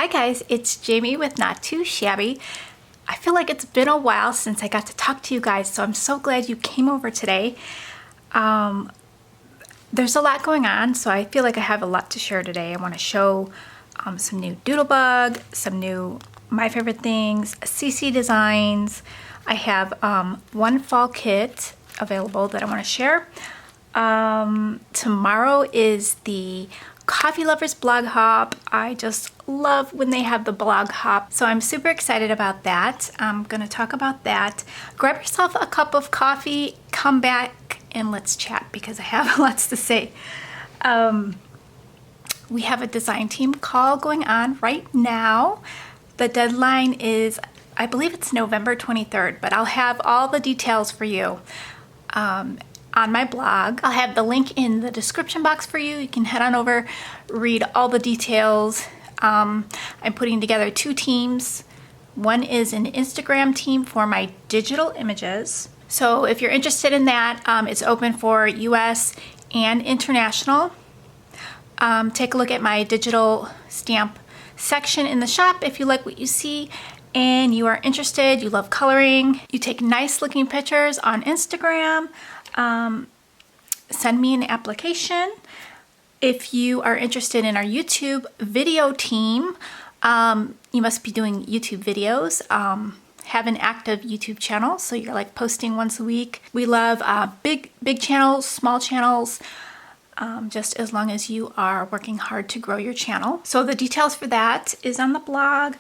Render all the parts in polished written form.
Hi guys, it's Jamie with Not Too Shabby. I feel like it's been a while since I got to talk to you guys, so I'm so glad you came over today. There's a lot going on, so I feel like I have a lot to share today. I want to show some new Doodlebug, some new My Favorite Things, CC designs. I have one fall kit available that I want to share. Tomorrow is the Coffee Lovers Blog Hop. I just love when they have the blog hop, so I'm super excited about that. I'm gonna talk about that. Grab yourself a cup of coffee, come back and let's chat because I have lots to say. We have a design team call going on right now. The deadline is, I believe it's November 23rd, but I'll have all the details for you on my blog. I'll have the link in the description box for you. You can head on over, read all the details. I'm putting together two teams. One is an Instagram team for my digital images. So if you're interested in that, it's open for US and international. Take a look at my digital stamp section in the shop if you like what you see and you are interested, you love coloring, you take nice looking pictures on Instagram. Send me an application. If you are interested in our YouTube video team, you must be doing YouTube videos. Have an active YouTube channel, so you're like posting once a week. We love big channels, small channels, just as long as you are working hard to grow your channel. So the details for that is on the blog.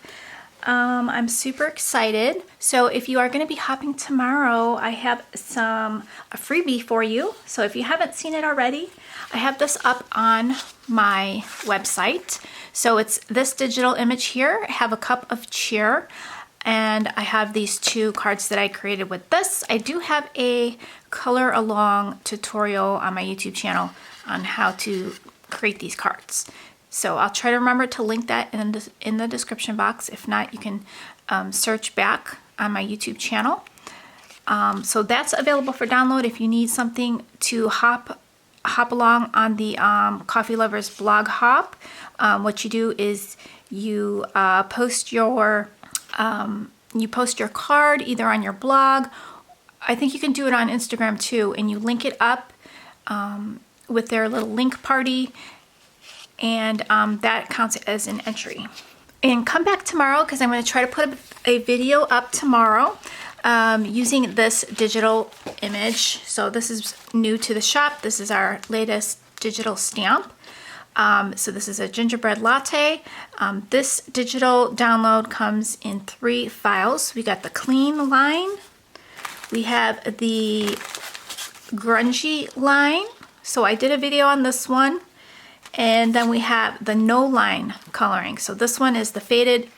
I'm super excited. So if you are going to be hopping tomorrow, I have a freebie for you. So if you haven't seen it already, I have this up on my website. So it's this digital image here. I have a cup of cheer and I have these two cards that I created with this. I do have a color along tutorial on my YouTube channel on how to create these cards. So I'll try to remember to link that in the description box. If not, you can search back on my YouTube channel. So that's available for download if you need something to hop along on the Coffee Lovers blog hop. What you do is you post your card either on your blog. I think you can do it on Instagram too, and you link it up with their little link party. And that counts as an entry. And come back tomorrow because I'm going to try to put a video up tomorrow using this digital image. So this is new to the shop. This is our latest digital stamp. So this is a Gingerbread Latte. This digital download comes in 3 files. We got the clean line. We have the grungy line. So I did a video on this one. And then we have the no line coloring. So this one is the faded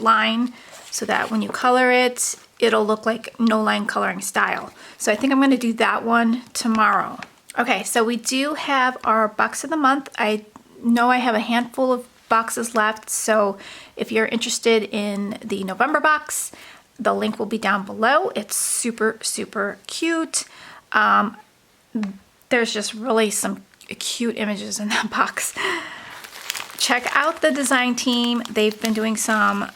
line so that when you color it, it'll look like no line coloring style. So I think I'm going to do that one tomorrow. Okay, so we do have our box of the month. I know I have a handful of boxes left. So if you're interested in the November box, the link will be down below. It's super, super cute. There's just really some cute images in that box. Check out the design team. They've been doing some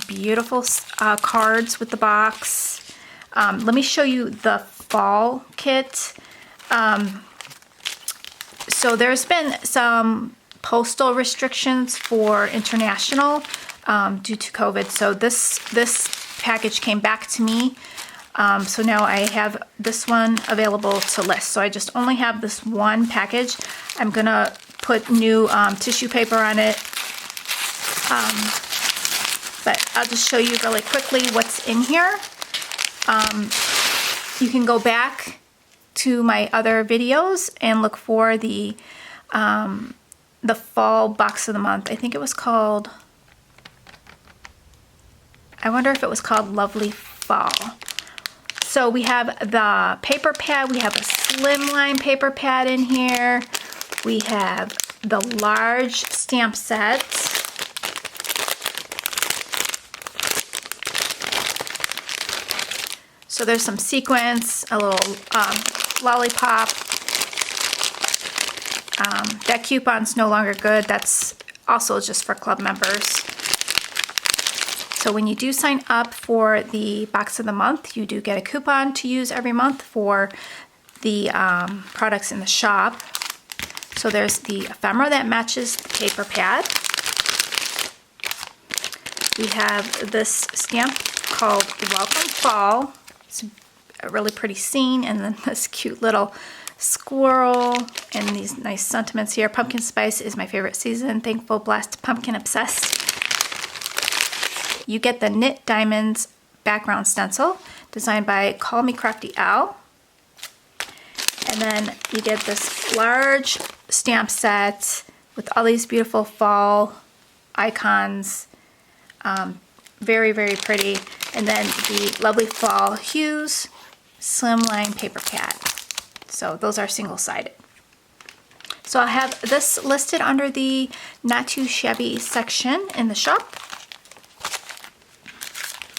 beautiful cards with the box. Let me show you the fall kit. So there's been some postal restrictions for international due to COVID. So this package came back to me. So now I have this one available to list. So I just only have this one package. I'm gonna put new tissue paper on it. But I'll just show you really quickly what's in here. You can go back to my other videos and look for the fall box of the month. I think it was called, I wonder if it was called Lovely Fall. So we have the paper pad, we have a slimline paper pad in here, we have the large stamp set, so there's some sequins, a little lollipop. That coupon's no longer good, that's also just for club members. So when you do sign up for the box of the month, you do get a coupon to use every month for the products in the shop. So there's the ephemera that matches the paper pad. We have this stamp called Welcome Fall. It's a really pretty scene, and then this cute little squirrel and these nice sentiments here. Pumpkin spice is my favorite season. Thankful, blessed, pumpkin obsessed. You get the Knit Diamonds background stencil designed by Call Me Crafty Owl. And then you get this large stamp set with all these beautiful fall icons. Very, very pretty. And then the lovely fall hues, slimline paper pad. So those are single-sided. So I have this listed under the Not Too Shabby section in the shop,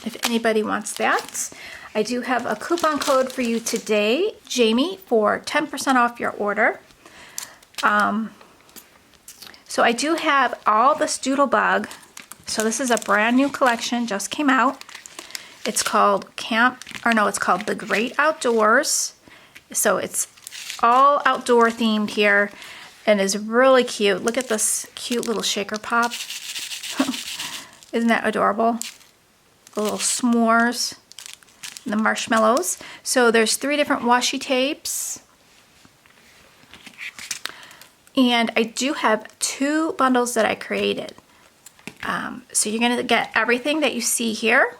if anybody wants that. I do have a coupon code for you today, Jamie, for 10% off your order. So I do have all this Doodlebug. So this is a brand new collection, just came out. It's called it's called The Great Outdoors. So it's all outdoor themed here and is really cute. Look at this cute little shaker pop. Isn't that adorable? The little s'mores and the marshmallows. So there's 3 different washi tapes. And I do have 2 bundles that I created. So you're going to get everything that you see here.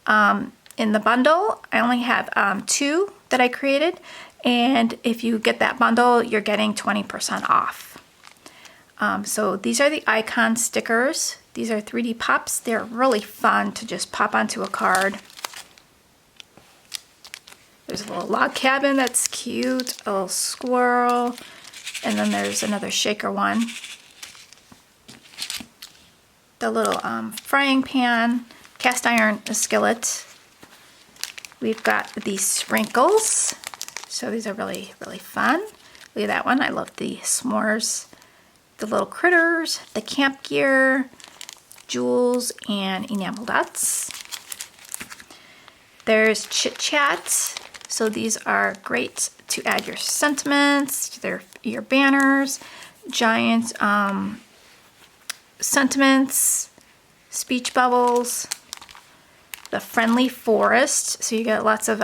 In the bundle, I only have 2 that I created. And if you get that bundle, you're getting 20% off. So these are the icon stickers. These are 3D pops. They're really fun to just pop onto a card. There's a little log cabin that's cute, a little squirrel, and then there's another shaker one. The little frying pan, cast iron skillet. We've got these sprinkles. So these are really, really fun. Look at that one. I love the s'mores. The little critters, the camp gear, jewels, and enamel dots. There's Chit Chat. So these are great to add your sentiments, your banners, giant sentiments, speech bubbles, the friendly forest. So you get lots of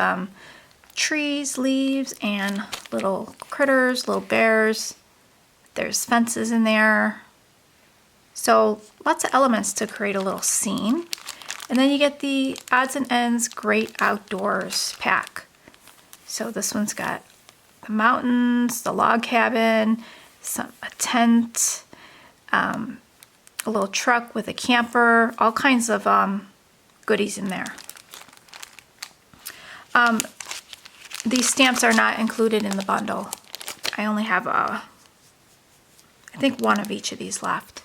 trees, leaves, and little critters, little bears. There's fences in there. So lots of elements to create a little scene. And then you get the Odds and Ends Great Outdoors pack. So this one's got the mountains, the log cabin, a tent, a little truck with a camper, all kinds of goodies in there. These stamps are not included in the bundle. I only have I think 1 of each of these left.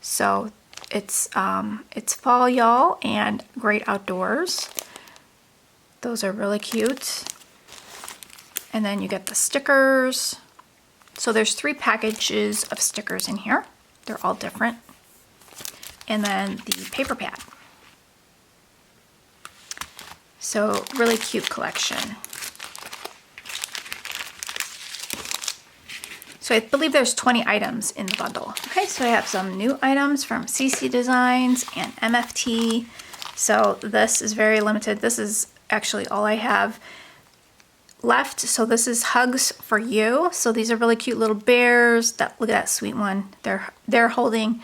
So it's Fall Y'all and Great Outdoors. Those are really cute. And then you get the stickers. So there's 3 packages of stickers in here. They're all different. And then the paper pad. So really cute collection. So I believe there's 20 items in the bundle. Okay, so I have some new items from CC Designs and MFT. So this is very limited. This is actually all I have left. So this is Hugs for You. So these are really cute little bears. Look at that sweet one. They're holding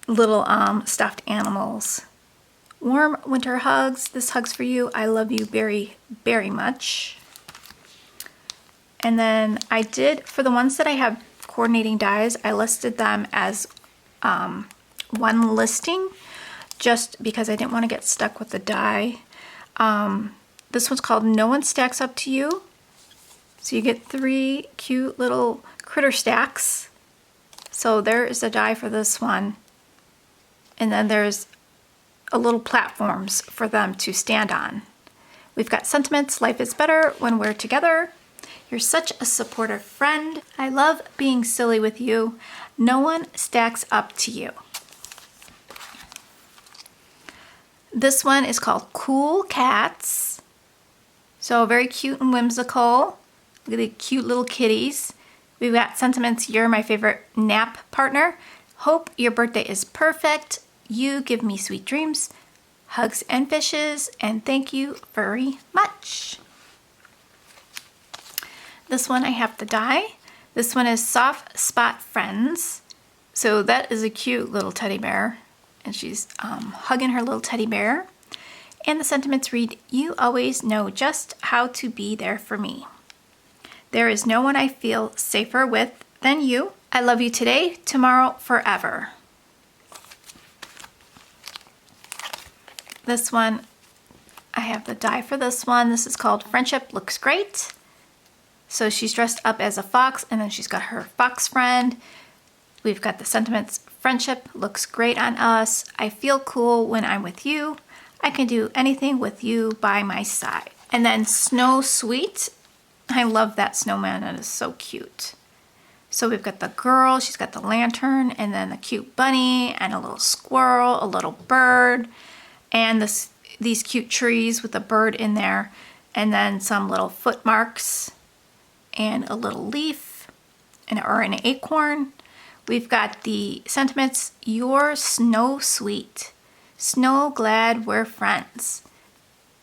little stuffed animals. Warm winter hugs. This hug's for you. I love you very, very much. And then I did, for the ones that I have coordinating dies, I listed them as one listing just because I didn't want to get stuck with the die. This one's called No One Stacks Up to You. So you get 3 cute little critter stacks. So there is a die for this one. And then there's a little platforms for them to stand on. We've got sentiments. Life is better when we're together. You're such a supportive friend. I love being silly with you. No one stacks up to you. This one is called Cool Cats. So very cute and whimsical. Look at the cute little kitties. We've got sentiments. You're my favorite nap partner. Hope your birthday is perfect. You give me sweet dreams. Hugs and fishes. And thank you very much. This one I have to die. This one is Soft Spot Friends. So that is a cute little teddy bear. And she's hugging her little teddy bear. And the sentiments read, you always know just how to be there for me. There is no one I feel safer with than you. I love you today, tomorrow, forever. This one, I have the die for this one. This is called Friendship Looks Great. So she's dressed up as a fox, and then she's got her fox friend. We've got the sentiments, friendship looks great on us. I feel cool when I'm with you. I can do anything with you by my side. And then Snow Sweet. I love that snowman. That is so cute. So we've got the girl. She's got the lantern. And then the cute bunny. And a little squirrel. A little bird. And these cute trees with a bird in there. And then some little foot marks. And a little leaf. Or an acorn. We've got the sentiments. You're snow sweet. Snow glad we're friends.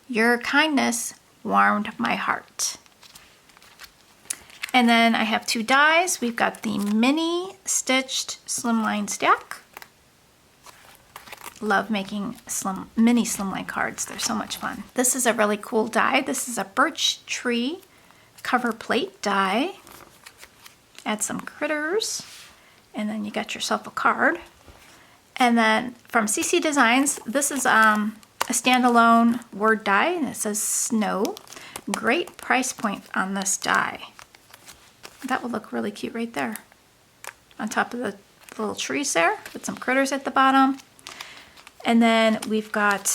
Your kindness warmed my heart. And then I have two dies. We've got the mini stitched slimline stack. Love making mini slimline cards. They're so much fun. This is a really cool die. This is a birch tree cover plate die. Add some critters. And then you got yourself a card. And then from CC Designs, this is a standalone word die, and it says snow. Great price point on this die. That would look really cute right there. On top of the little trees there, with some critters at the bottom. And then we've got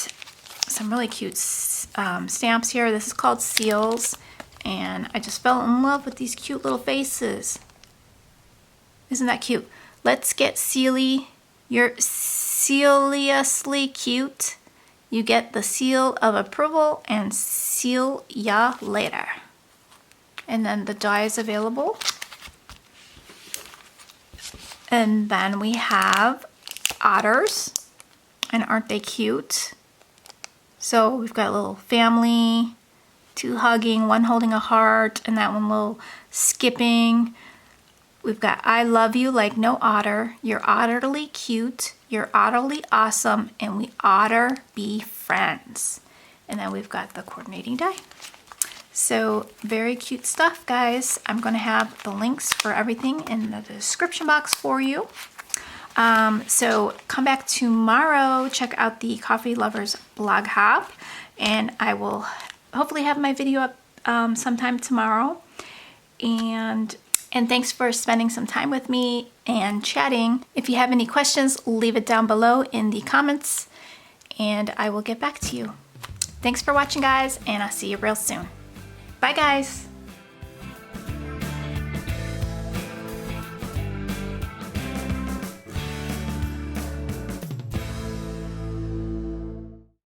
some really cute stamps here. This is called Seals. And I just fell in love with these cute little faces. Isn't that cute? Let's get Sealy. You're seriously cute. You get the seal of approval and seal ya later. And then the die is available. And then we have Otters. And aren't they cute? So we've got a little family, two hugging, one holding a heart, and that one little skipping. We've got I love you like no otter. You're otterly cute. You're otterly awesome. And we oughter be friends. And then we've got the coordinating die. So very cute stuff, guys. I'm going to have the links for everything in the description box for you. So come back tomorrow. Check out the Coffee Lovers blog hop. And I will hopefully have my video up sometime tomorrow. And thanks for spending some time with me and chatting. If you have any questions, leave it down below in the comments and I will get back to you. Thanks for watching, guys, and I'll see you real soon. Bye, guys.